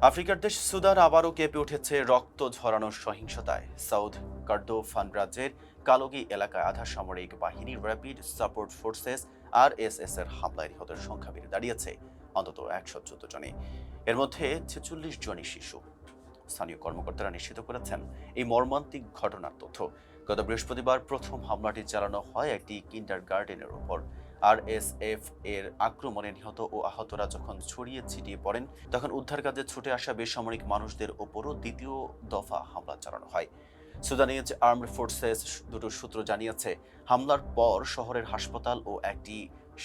আফ্রিকার দেশ সুদান আবারও কেঁপে উঠেছে রক্ত ঝরানোর সহিংসতায়। সাউথ কর্দোফান রাজ্যের কালোগি এলাকায় আধা সামরিক বাহিনী র্যাপিড সাপোর্ট ফোর্সেস আরএসএস এর হামলায় নিহতের সংখ্যা বেড়ে দাঁড়িয়েছে অন্তত ১১৪ জনে। এর মধ্যে ৪৬ জনই শিশু। স্থানীয় কর্মকর্তারা নিশ্চিত করেছেন এই মর্মান্তিক ঘটনার তথ্য। গত বৃহস্পতিবার প্রথম হামলাটি চালানো হয় একটি কিন্ডারগার্টেনের উপর। আরএসএফ এর আক্রমণে নিহত ও আহতরা যখন ছড়িয়ে ছিটিয়ে পড়েন, তখন উদ্ধার কাজে ছুটে আসা বেসামরিক মানুষদের ওপরও দ্বিতীয় দফা হামলা চালানো হয়। সুদানিজ আর্মড ফোর্সেস দুটো সূত্র জানিয়েছে, হামলার পর শহরের হাসপাতাল ও একটি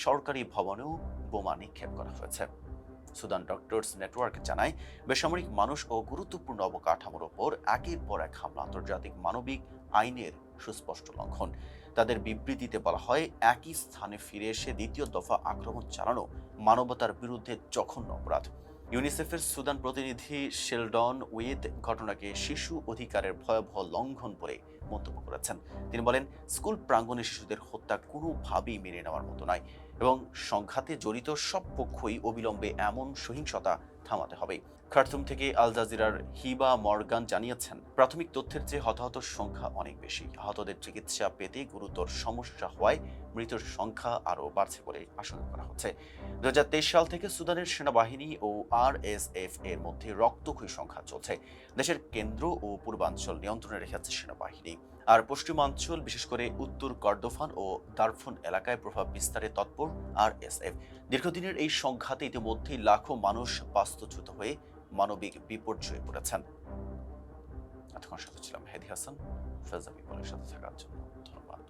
সরকারি ভবনেও বোমা নিক্ষেপ করা হয়েছে। সুদান ডক্টরস নেটওয়ার্ক জানায়, বেসামরিক মানুষ ও গুরুত্বপূর্ণ অবকাঠামোর ওপর একের পর এক হামলা আন্তর্জাতিক মানবিক আইনের সুস্পষ্ট লঙ্ঘন। তাদের বিবৃতিতে বলা হয়, একই স্থানে ফিরে এসে দ্বিতীয় দফা আক্রমণ চালানো মানবতার বিরুদ্ধে জঘন্য অপরাধ। ইউনিসেফের সুদান প্রতিনিধি শেলডন উইথ ঘটনাকে শিশু অধিকারের ভয়াবহ লঙ্ঘন বলে মন্তব্য করেছেন। তিনি বলেন, স্কুল প্রাঙ্গণে শিশুদের হত্যা কোনোভাবেই মেনে নেওয়ার মতো নয় এবং সংঘাতে জড়িত সব পক্ষই অবিলম্বে এমন সহিংসতা থামাতে হবে। খার্তুম থেকে আল জাজিরার হিবা মর্গান জানিয়েছেন, প্রাথমিক তথ্যের চেয়ে হতাহতের সংখ্যা অনেক বেশি। আহতদের চিকিৎসা পেতে গুরুতর সমস্যা হওয়ায় মৃতের সংখ্যা আরও বাড়ছে বলে আশঙ্কা করা হচ্ছে। ২০২৩ সাল থেকে সুদানের সেনাবাহিনী ও আরএসএফ এর মধ্যে রক্তক্ষয়ী সংঘাত চলছে। দেশের কেন্দ্র ও পূর্বাঞ্চল নিয়ন্ত্রণে রেখেছে সেনাবাহিনী, আর পশ্চিমাঞ্চল বিশেষ করে উত্তর কর্দোফান ও দারফুন এলাকায় প্রভাব বিস্তারে তৎপর আরএসএফ। দীর্ঘদিনের এই সংঘাতে ইতিমধ্যেই লাখো মানুষ বাস্তুচ্যুত হয়ে মানবিক বিপর্যয়ে পড়েছেন। এতক্ষণ সাথে ছিলাম হেদি হাসান। ফেজা পিপলের সাথে থাকার জন্য ধন্যবাদ।